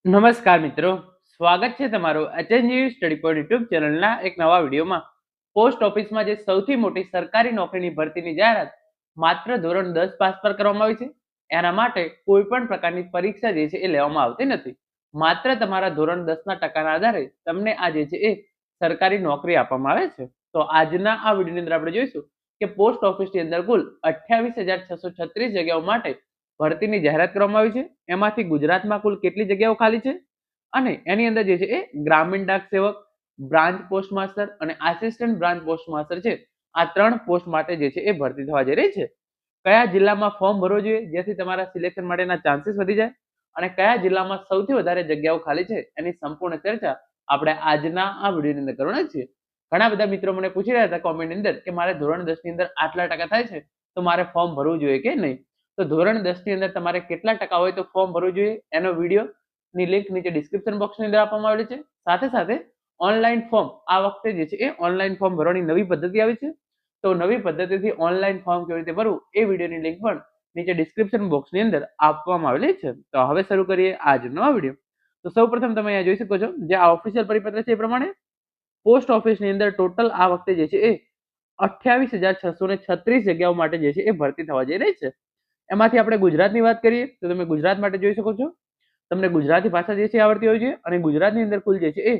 નમસ્કાર મિત્રો, સ્વાગત છે તમારું એચએનજી સ્ટડી પોઈન્ટ યુટ્યુબ ચેનલના એક નવા વિડીયોમાં. પોસ્ટ ઓફિસમાં જે સૌથી મોટી સરકારી નોકરીની ભરતીની જાહેરાત માત્ર ધોરણ 10 પાસ પર કરવામાં આવી છે. એના માટે કોઈ પણ પ્રકારની પરીક્ષા જે છે એ લેવામાં આવતી નથી. માત્ર તમારા ધોરણ 10 ના ટકાના આધારે તમને આ જે છે એ સરકારી નોકરી આપવામાં આવે છે. તો આજના આ વિડીયોની અંદર આપણે જોઈશું કે પોસ્ટ ઓફિસની અંદર કુલ 28,636 જગ્યાઓ માટે ભરતીની જાહેરાત કરવામાં આવી છે. એમાંથી ગુજરાતમાં કુલ કેટલી જગ્યાઓ ખાલી છે અને એની અંદર જે છે એ ગ્રામીણ ડાક સેવક, બ્રાન્ચ પોસ્ટ માસ્ટર અને આસિસ્ટન્ટ બ્રાન્ચ પોસ્ટ માસ્ટર છે. આ 3 પોસ્ટ માટે જે છે એ ભરતી થવા જઈ રહી છે. કયા જિલ્લામાં ફોર્મ ભરવું જોઈએ જેથી તમારા સિલેક્શન માટેના ચાન્સીસ વધી જાય અને કયા જિલ્લામાં સૌથી વધારે જગ્યાઓ ખાલી છે એની સંપૂર્ણ ચર્ચા આપણે આજના આ વિડીયોની અંદર કરવાના છીએ. ઘણા બધા મિત્રો મને પૂછી રહ્યા હતા કોમેન્ટની અંદર કે મારે ધોરણ 10 ની અંદર આટલા ટકા થાય છે તો મારે ફોર્મ ભરવું જોઈએ કે નહીં. તો ધોરણ 10 ની અંદર તમારે કેટલા ટકા હોય તો ફોર્મ ભરવું જોઈએ એનો વિડીયો ની લિંક નીચે ડિસ્ક્રિપ્શન બોક્સની અંદર આપવામાં આવેલી છે. સાથે સાથે ઓનલાઈન ફોર્મ આ વખતે જે છે એ ઓનલાઈન ફોર્મ ભરવાની નવી પદ્ધતિ આવી છે. તો નવી પદ્ધતિથી ઓનલાઈન ફોર્મ કેવી રીતે ભરવું એ વિડીયોની લિંક પણ નીચે ડિસ્ક્રિપ્શન બોક્સની અંદર આપવામાં આવેલી છે. તો હવે શરૂ કરીએ આજનો આ વિડીયો. તો સૌપ્રથમ તમે અહીંયા જોઈ શકો છો જે આ ઓફિશિયલ પરિપત્ર છે એ પ્રમાણે પોસ્ટ ઓફિસની અંદર ટોટલ આ વખતે જે છે એ 28,636 જગ્યાઓ માટે જે છે એ ભરતી થવા જઈ રહી છે. એમાંથી આપણે ગુજરાતની વાત કરીએ તો તમે ગુજરાત માટે જોઈ શકો છો તમને ગુજરાતી ભાષા જે છે આવડતી હોય છે અને ગુજરાતની અંદર કુલ જે છે એ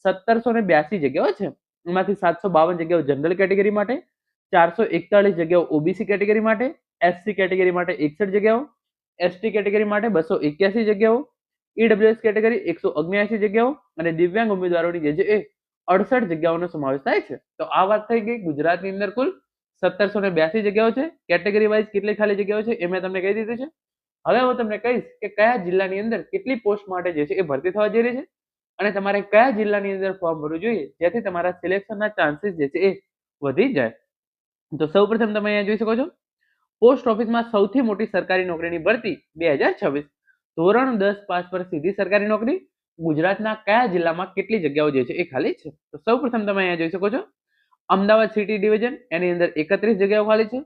1782 જગ્યાઓ છે. એમાંથી 752 જગ્યાઓ જનરલ કેટેગરી માટે, 441 જગ્યાઓ ઓબીસી કેટેગરી માટે, એસસી કેટેગરી માટે 61 જગ્યાઓ, એસટી કેટેગરી માટે 281 જગ્યાઓ, ઈડબ્લ્યુએસ કેટેગરી 179 જગ્યાઓ અને દિવ્યાંગ ઉમેદવારોની જે છે એ 68 જગ્યાઓનો સમાવેશ થાય છે. તો આ વાત થઈ ગઈ ગુજરાતની અંદર કુલ 1782 જગ્યાઓ છે. કેટેગરી વાઇઝ કેટલી ખાલી જગ્યાઓ છે એ મેં તમને કહી દીધું છે. હવે હું તમને કહીશ કે કયા જિલ્લાની અંદર કેટલી પોસ્ટ માટે જે છે એ ભરતી થવા જઈ રહી છે અને તમારે કયા જિલ્લાની અંદર ફોર્મ ભરવું જોઈએ જેથી તમારા સિલેક્શનના ચાન્સીસ જે છે એ વધી જાય. તો સૌપ્રથમ તમે અહીંયા જોઈ શકો છો પોસ્ટ ઓફિસમાં સૌથી મોટી સરકારી નોકરીની ભરતી 2026 ધોરણ 10 પાસ પર સીધી સરકારી નોકરી ગુજરાતના કયા જિલ્લામાં કેટલી જગ્યાઓ જે છે એ ખાલી છે. તો સૌપ્રથમ તમે અહીંયા જોઈ શકો છો અમદાવાદ સિટી ડિવિઝન એની અંદર 31 જગ્યાઓ ખાલી છે.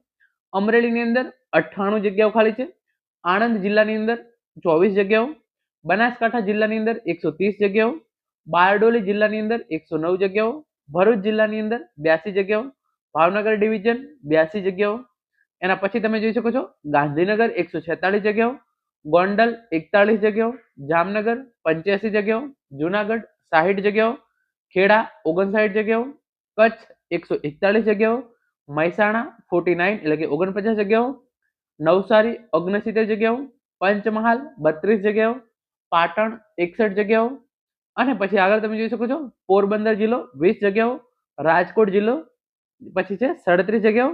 અમરેલીની અંદર 98 જગ્યાઓ ખાલી છે. આણંદ જિલ્લાની અંદર 24 જગ્યાઓ, બનાસકાંઠા જિલ્લાની અંદર 130 જગ્યાઓ, બારડોલી જિલ્લાની અંદર 109 જગ્યાઓ, ભરૂચ જિલ્લાની અંદર 82 જગ્યાઓ, ભાવનગર ડિવિઝન 82 જગ્યાઓ. એના પછી તમે જોઈ શકો છો ગાંધીનગર 146 જગ્યાઓ, ગોંડલ 41 જગ્યાઓ, જામનગર 85 જગ્યાઓ, જુનાગઢ 60 જગ્યાઓ, ખેડા 59 જગ્યાઓ, કચ્છ 141 જગ્યાઓ, મહેસાણા 49 એટલે કે 49 જગ્યાઓ, નવસારી 69 જગ્યાઓ, પંચમહાલ 32 જગ્યાઓ, પાટણ 61 જગ્યાઓ અને પછી આગળ તમે જોઈ શકો છો પોરબંદર જિલ્લો 20 જગ્યાઓ, રાજકોટ જિલ્લો પછી છે 37 જગ્યાઓ,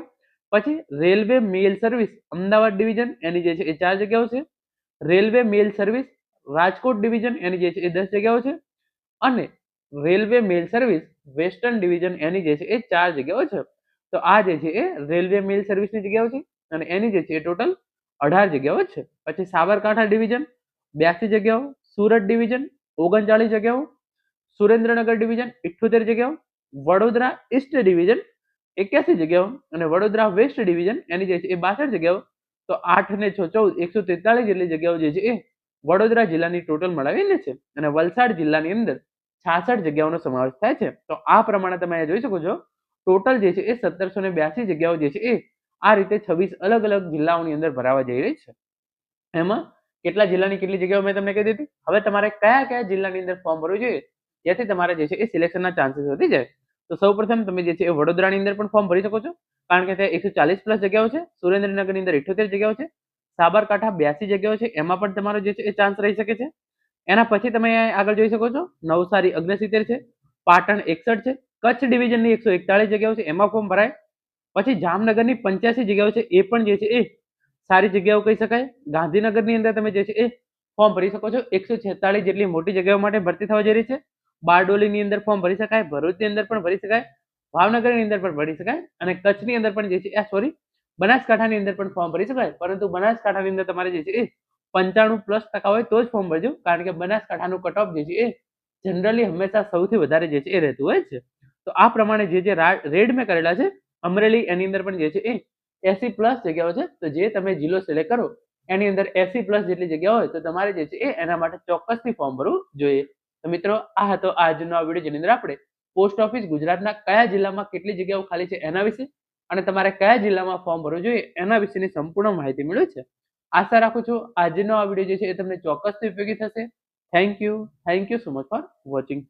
પછી રેલવે મેલ સર્વિસ અમદાવાદ ડિવિઝન એની જે છે એ 4 જગ્યાઓ છે, રેલવે મેલ સર્વિસ રાજકોટ ડિવિઝન એની જે છે એ 10 જગ્યાઓ છે અને રેલવે મેલ સર્વિસ વેસ્ટર્ન ડિવિઝન એની જે છે એ 4 જગ્યાઓ છે. તો આ જે છે એ રેલવે મેલ સર્વિસની જગ્યાઓ છે અને એની જે છે એ ટોટલ 18 જગ્યાઓ છે. પછી સાબરકાંઠા ડિવિઝન 82 જગ્યાઓ, સુરત ડિવિઝન 39 જગ્યાઓ, સુરેન્દ્રનગર ડિવિઝન 78 જગ્યાઓ, વડોદરા ઈસ્ટ ડિવિઝન 81 જગ્યાઓ અને વડોદરા વેસ્ટ ડિવિઝન એની જે છે એ 62 જગ્યાઓ. તો 8 ને 6 14 143 જેટલી જગ્યાઓ જે છે એ વડોદરા જિલ્લાની ટોટલ મળાવીને છે અને વલસાડ જિલ્લાની અંદર 66 જગ્યાઓનો સમાવેશ થાય છે. તો આ પ્રમાણે તમે અહીંયા જોઈ શકો છો ટોટલ જે છે એ 1782 જગ્યાઓ જે છે એ આ રીતે 26 અલગ અલગ જિલ્લાઓની અંદર ભરાવા જઈ રહી છે. એમાં કેટલા જિલ્લાની કેટલી જગ્યાઓ મેં તમને કહી દીધી. હવે તમારે કયા કયા જિલ્લાની અંદર ફોર્મ ભરવું જોઈએ જેથી તમારે જે છે એ સિલેક્શનના ચાન્સીસ વધી જાય. તો સૌપ્રથમ તમે જે છે એ વડોદરાની અંદર પણ ફોર્મ ભરી શકો છો કારણ કે ત્યાં 140 પ્લસ જગ્યાઓ છે. સુરેન્દ્રનગરની અંદર 78 જગ્યાઓ છે, સાબરકાંઠા 82 જગ્યાઓ છે એમાં પણ તમારો જે છે એ ચાન્સ રહી શકે છે. એના પછી તમે આગળ જોઈ શકો છો નવસારી 69 છે, પાટણ 61 છે, કચ્છ ડિવિઝનની 141 જગ્યાઓ છે એમાં ફોર્મ ભરાય. પછી જામનગરની 85 જગ્યાઓ છે એ પણ જે છે એ સારી જગ્યાઓ કહી શકાય. ગાંધીનગરની અંદર તમે જે છે એ ફોર્મ ભરી શકો છો 146 જેટલી મોટી જગ્યાઓ માટે ભરતી થવા જઈ રહી છે. બારડોલીની અંદર ફોર્મ ભરી શકાય, ભરૂચની અંદર પણ ભરી શકાય, ભાવનગરની અંદર પણ ભરી શકાય અને કચ્છની અંદર પણ જે છે સોરી બનાસકાંઠાની અંદર પણ ફોર્મ ભરી શકાય. પરંતુ બનાસકાંઠાની અંદર તમારે જે છે એ 95+ હોય તો જ ફોર્મ ભરજો કારણ કે બનાસકાંઠાનું કટ ઓફ જે છે એ જનરલી હંમેશા સૌથી વધારે જે છે એ રહેતું હોય છે. તો આ પ્રમાણે જે રેડ મેં કરેલા છે અમરેલી એની અંદર પણ જે છે એ 80+ જગ્યાઓ છે. તો જે તમે જિલ્લો સિલેક્ટ કરો એની અંદર 80+ જેટલી જગ્યા હોય તો તમારે જે છે એ એના માટે ચોક્કસથી ફોર્મ ભરવું જોઈએ. તો મિત્રો આ હતો આજનો આ વિડીયો, જેની અંદર આપણે પોસ્ટ ઓફિસ ગુજરાતના કયા જિલ્લામાં કેટલી જગ્યાઓ ખાલી છે એના વિશે અને તમારે કયા જિલ્લામાં ફોર્મ ભરવું જોઈએ એના વિશેની સંપૂર્ણ માહિતી મેળવી છે. આશા રાખું છું આજનો આ વિડીયો જે છે એ તમને ચોક્કસથી ઉપયોગી થશે. Thank you so much for watching.